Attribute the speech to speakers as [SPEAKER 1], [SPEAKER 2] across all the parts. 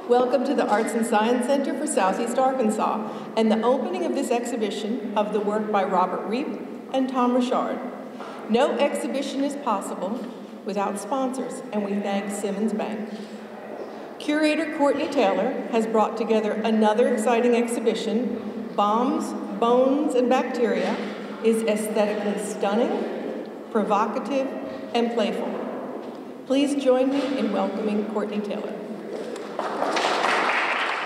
[SPEAKER 1] Welcome to the Arts and Science Center for Southeast Arkansas and the opening of this exhibition of the work by Robert Reep and Tom Richard. No exhibition is possible without sponsors, and we thank Simmons Bank. Curator Courtney Taylor has brought together another exciting exhibition. Bombs, Bones, and Bacteria is aesthetically stunning, provocative, and playful. Please join me in welcoming Courtney Taylor.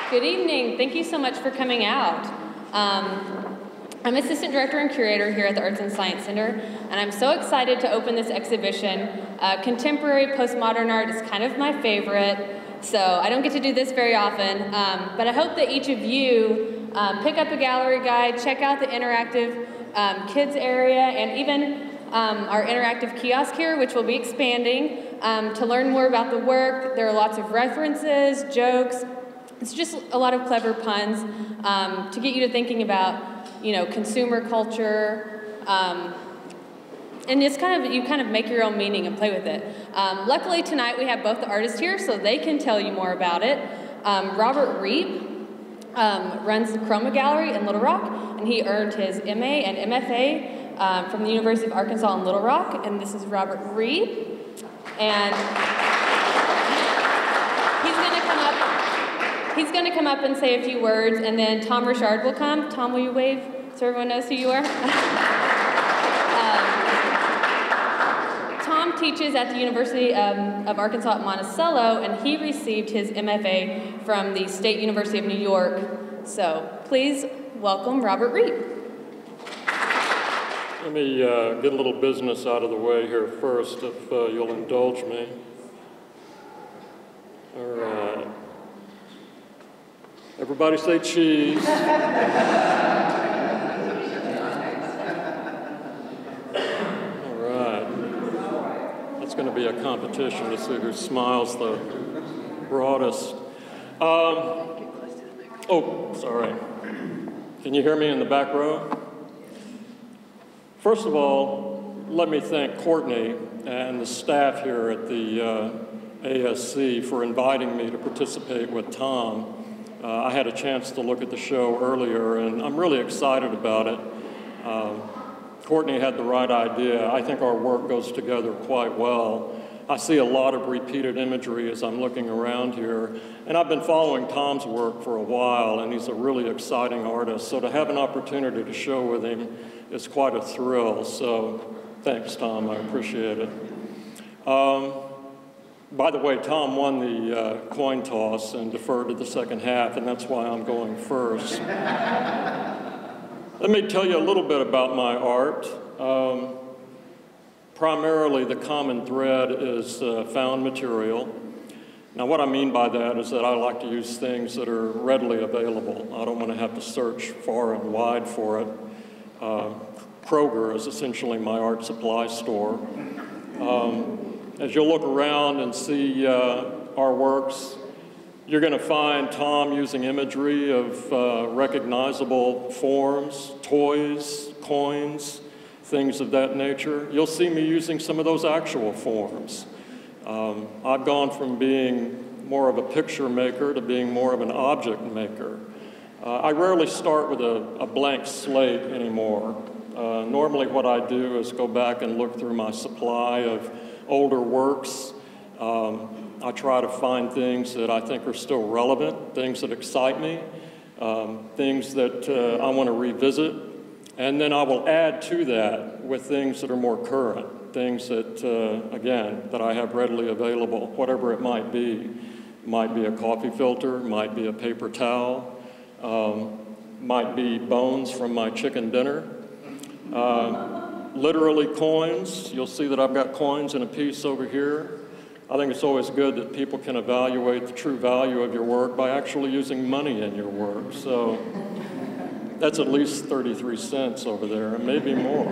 [SPEAKER 2] Good evening. Thank you so much for coming out. I'm Assistant Director and Curator here at the Arts and Science Center, and I'm so excited to open this exhibition. Contemporary postmodern art is kind of my favorite, so I don't get to do this very often, but I hope that each of you pick up a gallery guide, check out the interactive kids area, and even our interactive kiosk here, which will be expanding to learn more about the work. There are lots of references, jokes. It's just a lot of clever puns to get you to thinking about, you know, consumer culture, and it's you kind of make your own meaning and play with it. Luckily tonight we have both the artists here, so they can tell you more about it. Robert Reep runs the Chroma Gallery in Little Rock, and he earned his MA and MFA from the University of Arkansas in Little Rock, and this is Robert Reep, and he's going to come up and say a few words, and then Tom Richard will come. Tom, will you wave so everyone knows who you are? Tom teaches at the University of Arkansas at Monticello, and he received his MFA from the State University of New York. So please welcome Robert Reep.
[SPEAKER 3] Let me get a little business out of the way here first, if you'll indulge me. All right. Everybody say cheese. All right. That's going to be a competition to see who smiles the broadest. Oh, sorry. Can you hear me in the back row? First of all, let me thank Courtney and the staff here at the ASC for inviting me to participate with Tom. I had a chance to look at the show earlier, and I'm really excited about it. Courtney had the right idea. I think our work goes together quite well. I see a lot of repeated imagery as I'm looking around here, and I've been following Tom's work for a while, and he's a really exciting artist, so to have an opportunity to show with him is quite a thrill, so thanks, Tom, I appreciate it. By the way, Tom won the coin toss and deferred to the second half, and that's why I'm going first. Let me tell you a little bit about my art. Primarily, the common thread is found material. Now, what I mean by that is that I like to use things that are readily available. I don't want to have to search far and wide for it. Kroger is essentially my art supply store. As you'll look around and see our works, you're going to find Tom using imagery of recognizable forms, toys, coins, things of that nature. You'll see me using some of those actual forms. I've gone from being more of a picture maker to being more of an object maker. I rarely start with a blank slate anymore. Normally what I do is go back and look through my supply of older works. I try to find things that I think are still relevant, things that excite me, things that I want to revisit, and then I will add to that with things that are more current, things that, again, that I have readily available, whatever it might be. It might be a coffee filter, might be a paper towel, might be bones from my chicken dinner. Literally coins. You'll see that I've got coins in a piece over here. I think it's always good that people can evaluate the true value of your work by actually using money in your work. So that's at least 33 cents over there, and maybe more.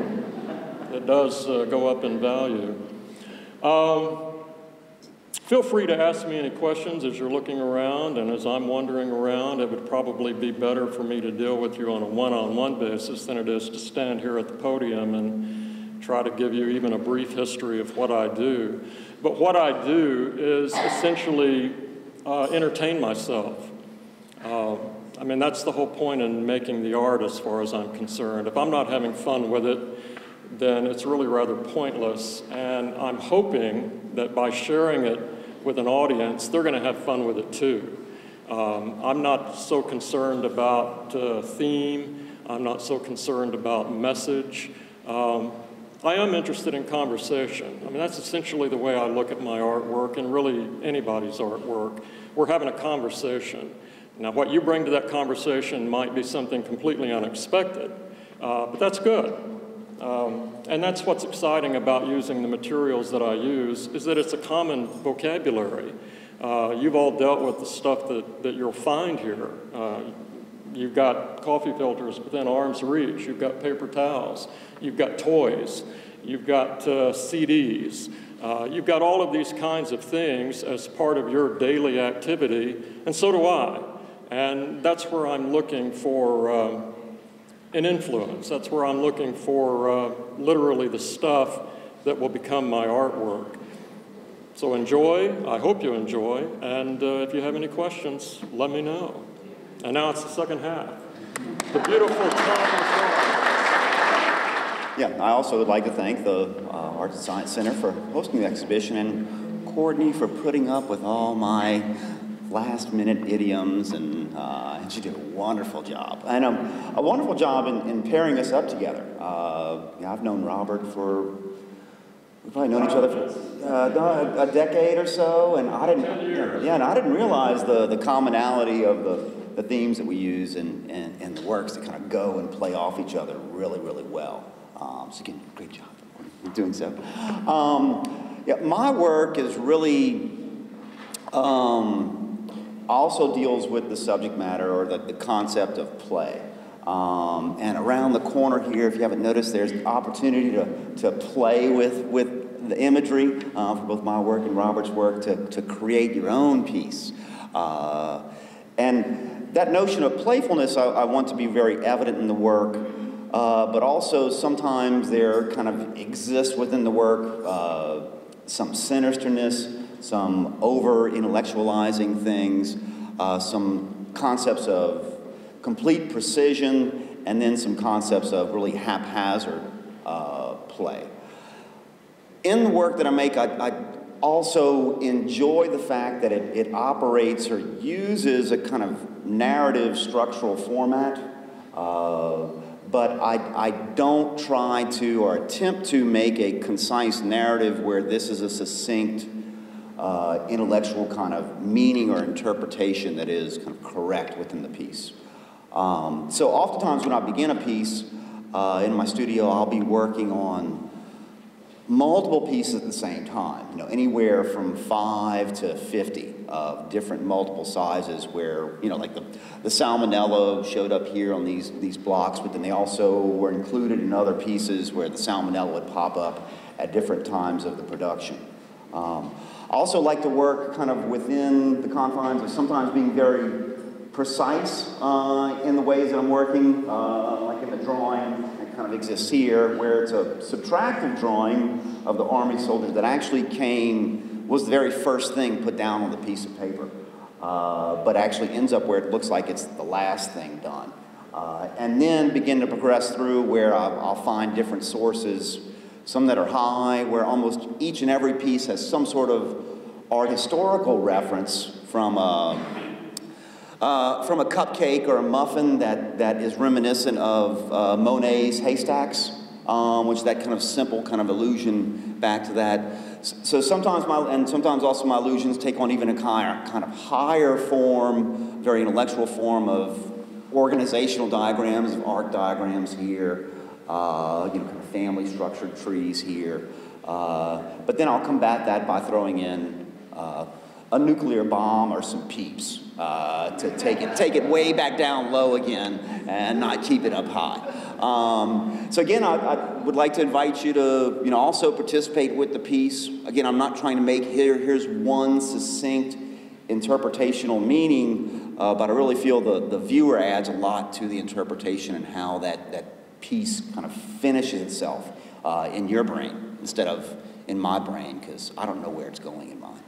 [SPEAKER 3] It does go up in value. Feel free to ask me any questions as you're looking around, and as I'm wandering around, it would probably be better for me to deal with you on a one-on-one basis than it is to stand here at the podium and try to give you even a brief history of what I do. But what I do is essentially entertain myself. I mean, that's the whole point in making the art as far as I'm concerned. If I'm not having fun with it, then it's really rather pointless. And I'm hoping that by sharing it with an audience, they're going to have fun with it too. I'm not so concerned about theme. I'm not so concerned about message. I am interested in conversation. I mean, that's essentially the way I look at my artwork and really anybody's artwork. We're having a conversation. Now, what you bring to that conversation might be something completely unexpected, but that's good. And that's what's exciting about using the materials that I use, is that it's a common vocabulary. You've all dealt with the stuff that you'll find here. You've got coffee filters within arm's reach. You've got paper towels. You've got toys. You've got CDs. You've got all of these kinds of things as part of your daily activity, and so do I. And that's where I'm looking for an influence. That's where I'm looking for literally the stuff that will become my artwork. So enjoy. I hope you enjoy. And if you have any questions, let me know. And now it's the second half. The beautiful Tom.
[SPEAKER 4] Yeah, I also would like to thank the Arts and Science Center for hosting the exhibition, and Courtney for putting up with all my last-minute idioms, and she did a wonderful job. And a wonderful job in pairing us up together. Yeah, I've known Robert for, we've probably known each other for a decade or so, and I didn't realize the commonality of the themes that we use and the works that kind of go and play off each other really, really well. So again, great job in doing so. Yeah, my work is really also deals with the subject matter, or the concept of play. And around the corner here, if you haven't noticed, there's an opportunity to play with the imagery for both my work and Robert's work, to create your own piece. And that notion of playfulness, I want to be very evident in the work, but also sometimes there kind of exists within the work some sinisterness, some over-intellectualizing things, some concepts of complete precision, and then some concepts of really haphazard play. In the work that I make, I also enjoy the fact that it operates or uses a kind of narrative structural format, but I don't try to or attempt to make a concise narrative where this is a succinct intellectual kind of meaning or interpretation that is kind of correct within the piece. So oftentimes when I begin a piece in my studio, I'll be working on multiple pieces at the same time, you know, anywhere from 5 to 50 of different multiple sizes, where, you know, like the salmonella showed up here on these blocks, but then they also were included in other pieces where the salmonella would pop up at different times of the production. I also like to work kind of within the confines of sometimes being very precise in the ways that I'm working, like in the drawing that kind of exists here, where it's a subtractive drawing of the Army soldiers that actually was the very first thing put down on the piece of paper, but actually ends up where it looks like it's the last thing done. And then begin to progress through where I'll find different sources, some that are high, where almost each and every piece has some sort of art historical reference from a cupcake or a muffin that is reminiscent of Monet's Haystacks, which that kind of simple kind of allusion back to that. So sometimes sometimes also my allusions take on even a kind of higher form, very intellectual form of organizational diagrams, of arc diagrams here, you know, kind of family structured trees here. But then I'll combat that by throwing in a nuclear bomb or some peeps to take it way back down low again and not keep it up high. So again, I would like to invite you to, you know, also participate with the piece. Again, I'm not trying to make here's one succinct interpretational meaning, but I really feel the viewer adds a lot to the interpretation and how that piece kind of finishes itself in your brain instead of in my brain, because I don't know where it's going in mine.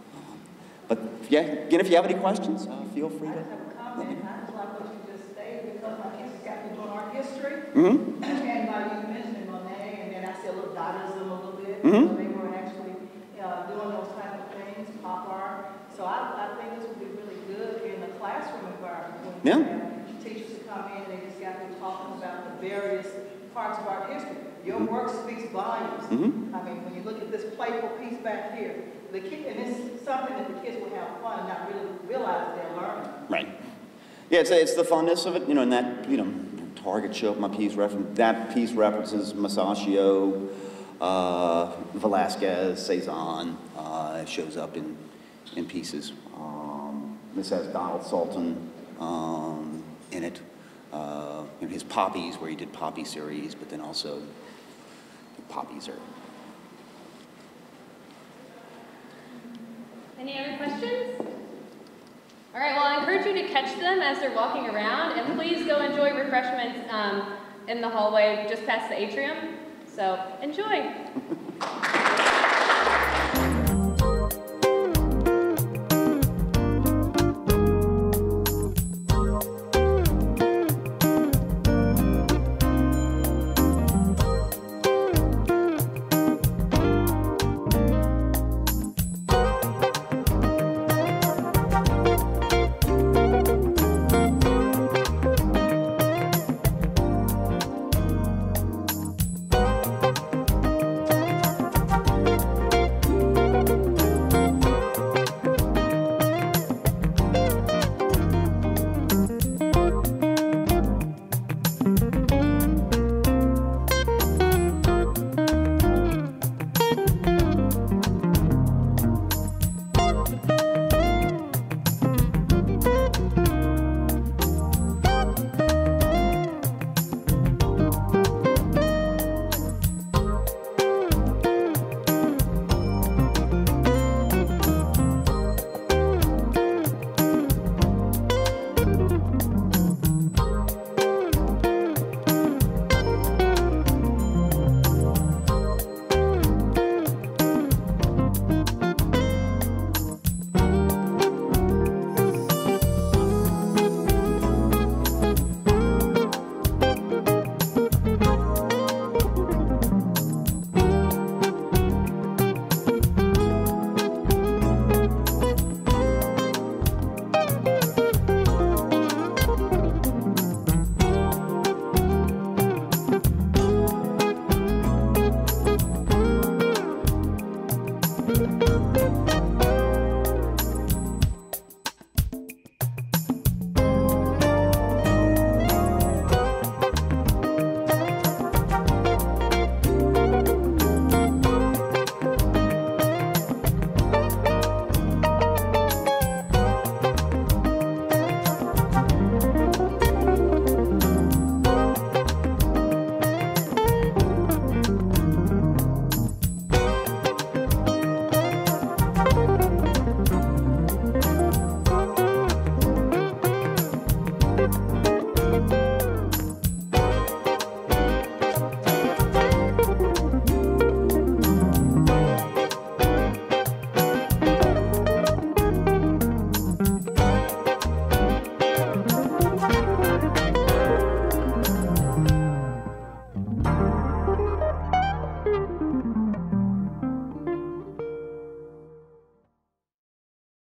[SPEAKER 4] But yeah, again, if you have any questions, feel free to.
[SPEAKER 5] I just have a comment. I just like what you just stated because my kids got me doing art history.
[SPEAKER 4] Mm-hmm.
[SPEAKER 5] And by you mentioning Monet, and then I see a little Dadaism a little bit.
[SPEAKER 4] Mm-hmm.
[SPEAKER 5] So they were actually doing those type of things, pop art. So I think this would be really good in the classroom environment when you have teachers to come in and they just got me talking about the various parts of art history. Your work speaks volumes.
[SPEAKER 4] Mm-hmm.
[SPEAKER 5] I mean, when you look at this playful piece back here, the kid, and it's something that the kids will have fun and not really realize they're learning.
[SPEAKER 4] Right. Yeah, it's the funness of it, you know, and that, you know, Target show my piece reference. That piece references Masaccio, Velázquez, Cezanne. Shows up in pieces. This has Donald Sultan in it. In his Poppies, where he did Poppy series, but then also Poppies are.
[SPEAKER 2] Any other questions? All right, well, I encourage you to catch them as they're walking around, and please go enjoy refreshments in the hallway just past the atrium. So enjoy.